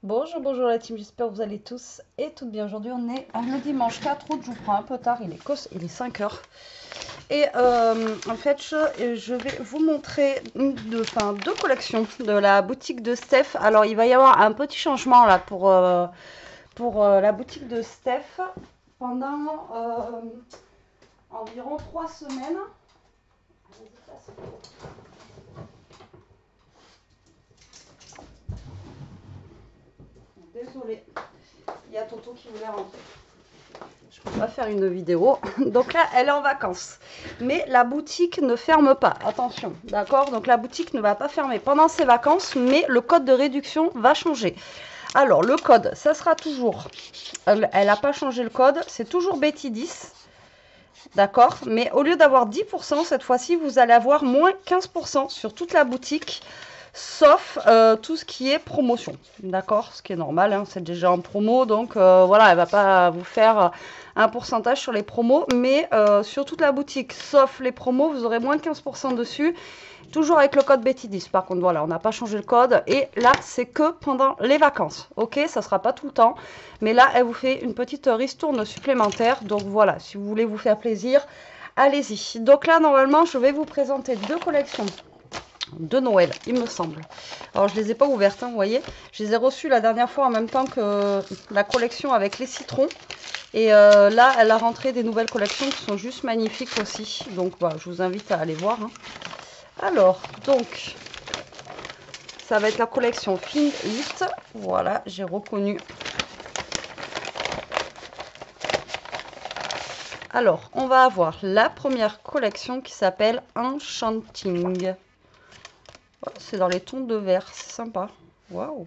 Bonjour, bonjour la team, j'espère que vous allez tous et toutes bien. Aujourd'hui on est le dimanche 4 août, je vous prends un peu tard, il est 5 heures. Et en fait je vais vous montrer deux collections de la boutique de Steph. Alors il va y avoir un petit changement là pour la boutique de Steph pendant environ 3 semaines. Désolée, il y a Toto qui voulait rentrer. Je peux pas faire une vidéo. Donc là, elle est en vacances. Mais la boutique ne ferme pas. Attention, d'accord? Donc la boutique ne va pas fermer pendant ses vacances, mais le code de réduction va changer. Alors, le code, ça sera toujours... Elle n'a pas changé le code. C'est toujours Betty 10. D'accord? Mais au lieu d'avoir 10%, cette fois-ci, vous allez avoir moins 15% sur toute la boutique. Sauf tout ce qui est promotion, d'accord? Ce qui est normal, hein, c'est déjà en promo, donc voilà, elle ne va pas vous faire un pourcentage sur les promos, mais sur toute la boutique, sauf les promos, vous aurez moins 15% dessus, toujours avec le code Betty10. Par contre, voilà, on n'a pas changé le code, et là, c'est que pendant les vacances, ok? Ça ne sera pas tout le temps, mais là, elle vous fait une petite ristourne supplémentaire, donc voilà, si vous voulez vous faire plaisir, allez-y. Donc là, normalement, je vais vous présenter deux collections de Noël, il me semble. Alors, je les ai pas ouvertes, hein, vous voyez. Je les ai reçues la dernière fois en même temps que la collection avec les citrons. Et là, elle a rentré des nouvelles collections qui sont juste magnifiques aussi. Donc, voilà, je vous invite à aller voir. Hein. Alors, donc, ça va être la collection Find It. Voilà, j'ai reconnu. Alors, on va avoir la première collection qui s'appelle Enchanting. C'est dans les tons de vert, c'est sympa. Waouh!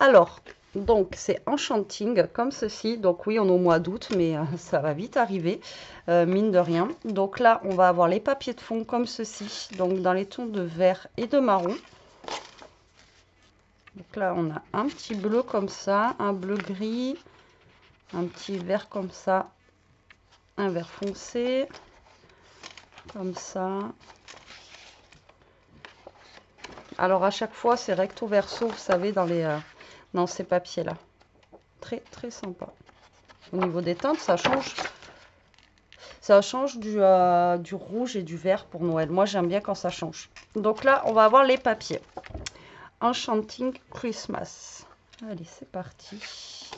Alors, donc c'est Enchanting comme ceci. Donc oui, on est au mois d'août, mais ça va vite arriver, mine de rien. Donc là, on va avoir les papiers de fond comme ceci, donc dans les tons de vert et de marron. Donc là, on a un petit bleu comme ça, un bleu gris, un petit vert comme ça, un vert foncé, comme ça. Alors à chaque fois, c'est recto verso, vous savez, dans ces papiers-là. Très, très sympa. Au niveau des teintes, ça change. Ça change du rouge et du vert pour Noël. Moi, j'aime bien quand ça change. Donc là, on va avoir les papiers. Enchanting Christmas. Allez, c'est parti.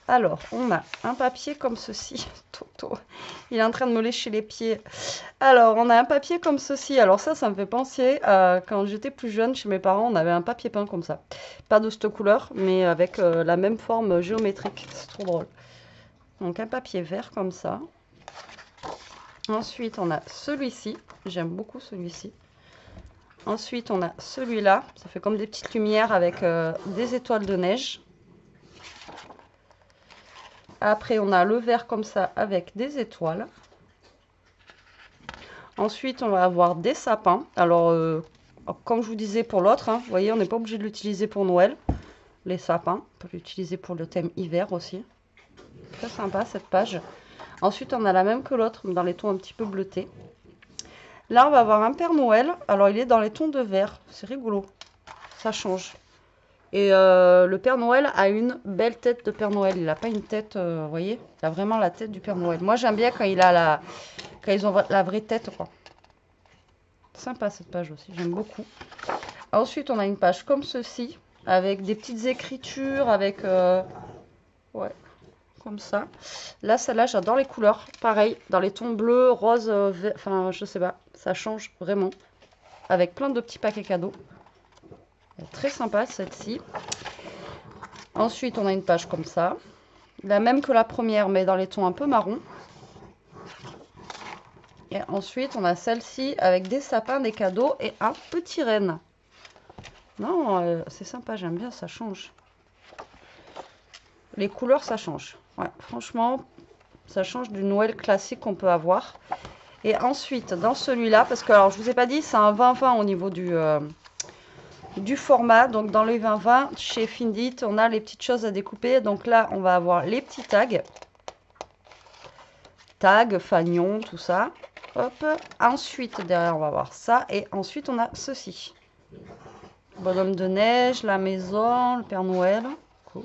Alors, on a un papier comme ceci. Toto, il est en train de me lécher les pieds. Alors, on a un papier comme ceci. Alors ça me fait penser à quand j'étais plus jeune, chez mes parents, on avait un papier peint comme ça. Pas de cette couleur, mais avec la même forme géométrique. C'est trop drôle. Donc, un papier vert comme ça. Ensuite, on a celui-ci. J'aime beaucoup celui-ci. Ensuite, on a celui-là. Ça fait comme des petites lumières avec des étoiles de neige. Après, on a le vert comme ça avec des étoiles. Ensuite, on va avoir des sapins. Alors, comme je vous disais pour l'autre, hein, vous voyez, on n'est pas obligé de l'utiliser pour Noël. Les sapins, on peut l'utiliser pour le thème hiver aussi. Très sympa cette page. Ensuite, on a la même que l'autre, dans les tons un petit peu bleutés. Là, on va avoir un Père Noël. Alors, il est dans les tons de vert. C'est rigolo. Ça change. Et le Père Noël a une belle tête de Père Noël. Il n'a pas une tête, vous voyez, il a vraiment la tête du Père Noël. Moi, j'aime bien quand quand ils ont la vraie tête, quoi. Sympa cette page aussi, j'aime beaucoup. Ensuite, on a une page comme ceci, avec des petites écritures, avec... ouais, comme ça. Là, celle-là, j'adore les couleurs. Pareil, dans les tons bleus, rose, vert, enfin, je sais pas, ça change vraiment. Avec plein de petits paquets cadeaux. Très sympa, celle-ci. Ensuite, on a une page comme ça. La même que la première, mais dans les tons un peu marron. Et ensuite, on a celle-ci avec des sapins, des cadeaux et un petit renne. Non, c'est sympa, j'aime bien, ça change. Les couleurs, ça change. Ouais, franchement, ça change du Noël classique qu'on peut avoir. Et ensuite, dans celui-là, parce que, alors, je vous ai pas dit, c'est un 20-20 au niveau du format. Donc, dans les 20-20, chez Find It, on a les petites choses à découper. Donc là, on va avoir les petits tags. Tags, fanions, tout ça. Hop. Ensuite, derrière, on va avoir ça. Et ensuite, on a ceci. Bonhomme de neige, la maison, le Père Noël. Cool.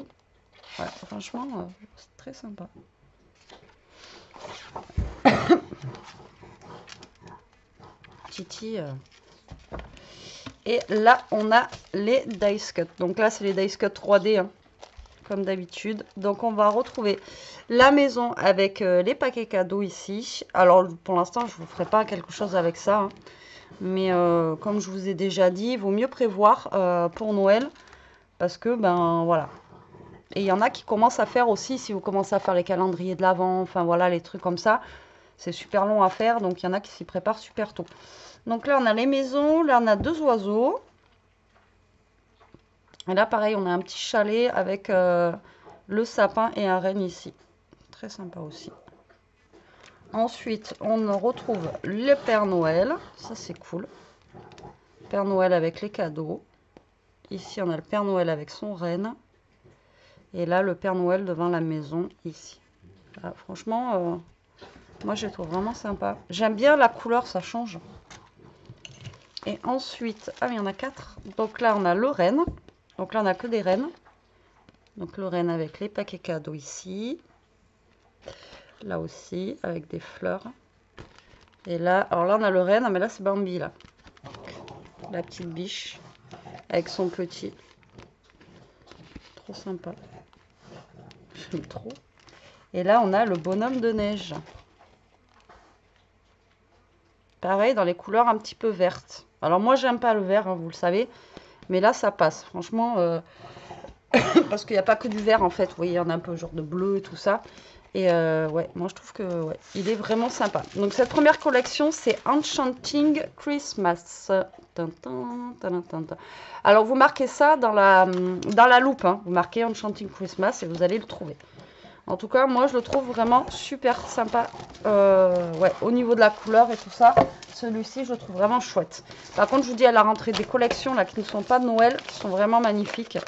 Ouais, franchement, c'est très sympa. Titi. Et là, on a les dice cut. Donc là, c'est les dice cut 3D, hein, comme d'habitude. Donc on va retrouver la maison avec les paquets cadeaux ici. Alors pour l'instant, je ne vous ferai pas quelque chose avec ça. Hein. Mais comme je vous ai déjà dit, il vaut mieux prévoir pour Noël. Parce que, ben voilà. Et il y en a qui commencent à faire aussi, si vous commencez à faire les calendriers de l'Avent, enfin voilà, les trucs comme ça. C'est super long à faire, donc il y en a qui s'y préparent super tôt. Donc là, on a les maisons, là, on a 2 oiseaux. Et là, pareil, on a un petit chalet avec le sapin et un renne ici. Très sympa aussi. Ensuite, on retrouve le Père Noël. Ça, c'est cool. Père Noël avec les cadeaux. Ici, on a le Père Noël avec son renne. Et là, le Père Noël devant la maison, ici. Là, franchement, moi, je les trouve vraiment sympa. J'aime bien la couleur, ça change. Et ensuite, ah, il y en a 4. Donc là, on a le renne. Donc là, on n'a que des rennes. Donc le renne avec les paquets cadeaux ici. Là aussi, avec des fleurs. Et là, alors là, on a le renne, mais là, c'est Bambi, là. La petite biche avec son petit. Trop sympa. J'aime trop. Et là, on a le bonhomme de neige. Pareil, dans les couleurs un petit peu vertes. Alors moi, j'aime pas le vert, hein, vous le savez. Mais là, ça passe. Franchement, parce qu'il n'y a pas que du vert, en fait. Vous voyez, il y en a un peu genre de bleu et tout ça. Et ouais, moi, je trouve que ouais, il est vraiment sympa. Donc, cette première collection, c'est Enchanting Christmas. Alors, vous marquez ça dans la loupe. Hein. Vous marquez Enchanting Christmas et vous allez le trouver. En tout cas, moi, je le trouve vraiment super sympa. Ouais, au niveau de la couleur et tout ça, celui-ci, je le trouve vraiment chouette. Par contre, je vous dis, à la rentrée des collections là, qui ne sont pas de Noël, qui sont vraiment magnifiques.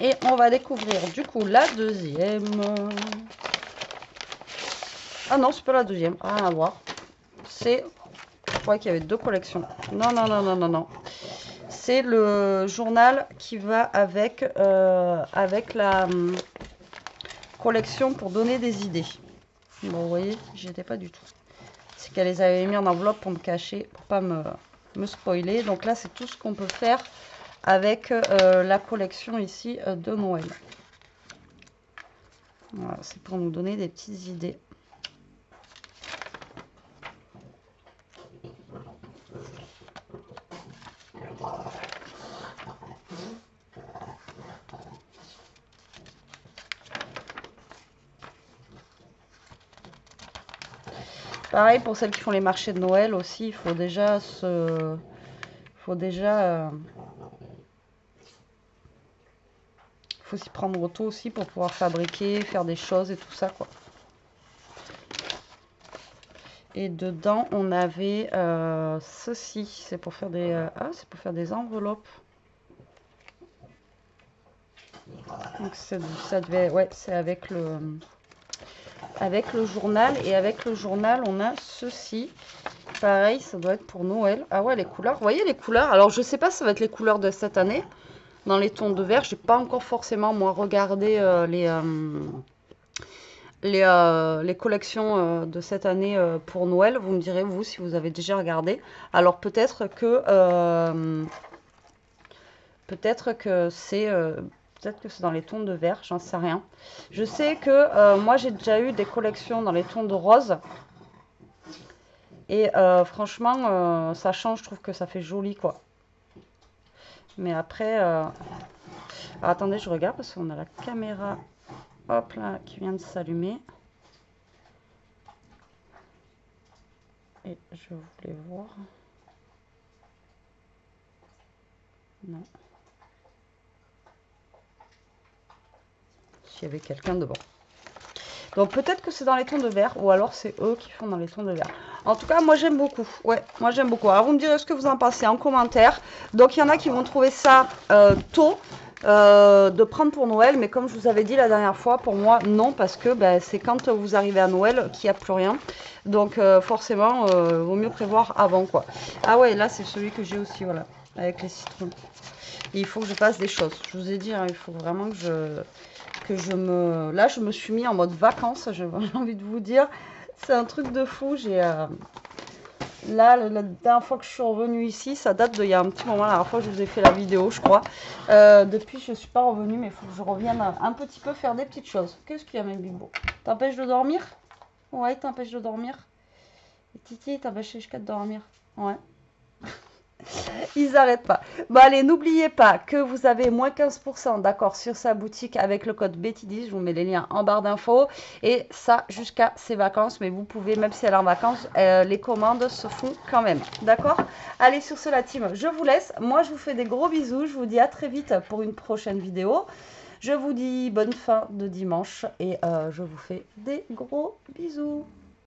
Et on va découvrir, du coup, la deuxième. Ah non, c'est pas la deuxième. Rien à voir. C'est... Je crois qu'il y avait 2 collections. Non, non, non, non, non, non. C'est le journal qui va avec la collection pour donner des idées. Bon, vous voyez, j'y étais pas du tout. C'est qu'elle les avait mis en enveloppe pour me cacher, pour pas me spoiler. Donc là, c'est tout ce qu'on peut faire avec la collection ici de Noël. Voilà, c'est pour nous donner des petites idées. Pareil pour celles qui font les marchés de Noël aussi, il faut déjà faut s'y prendre tôt aussi pour pouvoir fabriquer, faire des choses et tout ça quoi. Et dedans on avait ceci, c'est pour faire des c'est pour faire des enveloppes. Donc ça devait, ouais, c'est avec le journal. Et avec le journal, on a ceci. Pareil, ça doit être pour Noël. Ah ouais, les couleurs. Vous voyez les couleurs? Alors, je sais pas si ça va être les couleurs de cette année. Dans les tons de vert. J'ai pas encore forcément, moi, regardé les collections de cette année pour Noël. Vous me direz, vous, si vous avez déjà regardé. Alors, peut-être que c'est... Peut-être que c'est dans les tons de vert, j'en sais rien. Je sais que moi, j'ai déjà eu des collections dans les tons de rose. Et franchement, ça change, je trouve que ça fait joli, quoi. Mais après... Alors, attendez, je regarde parce qu'on a la caméra, hop là, qui vient de s'allumer. Et je voulais voir... Non. S'il y avait quelqu'un devant. Donc peut-être que c'est dans les tons de vert ou alors c'est eux qui font dans les tons de vert. En tout cas, moi j'aime beaucoup. Ouais, moi j'aime beaucoup. Alors vous me direz ce que vous en pensez en commentaire. Donc il y en a qui vont trouver ça tôt. de prendre pour Noël, mais comme je vous avais dit la dernière fois, pour moi non, parce que ben, c'est quand vous arrivez à Noël qu'il n'y a plus rien, donc forcément vaut mieux prévoir avant quoi. Ah ouais, là c'est celui que j'ai aussi, voilà, avec les citrons. Et il faut que je fasse des choses, je vous ai dit, hein, il faut vraiment que je me... Là je me suis mis en mode vacances, j'ai envie de vous dire, c'est un truc de fou, j'ai... Là, la dernière fois que je suis revenue ici, ça date d'il y a un petit moment, la dernière fois que je vous ai fait la vidéo, je crois. Depuis, je ne suis pas revenue, mais il faut que je revienne un petit peu faire des petites choses. Qu'est-ce qu'il y a, mes bibos? T'empêches de dormir? Ouais, t'empêches de dormir. Et Titi, t'empêches jusqu'à de dormir? Ouais. Ils n'arrêtent pas. Bon, allez, n'oubliez pas que vous avez moins 15% d'accord sur sa boutique avec le code Betty10. Je vous mets les liens en barre d'infos. Et ça jusqu'à ses vacances. Mais vous pouvez, même si elle est en vacances, les commandes se font quand même. D'accord? Allez, sur ce, la team, je vous laisse. Moi, je vous fais des gros bisous. Je vous dis à très vite pour une prochaine vidéo. Je vous dis bonne fin de dimanche. Et je vous fais des gros bisous.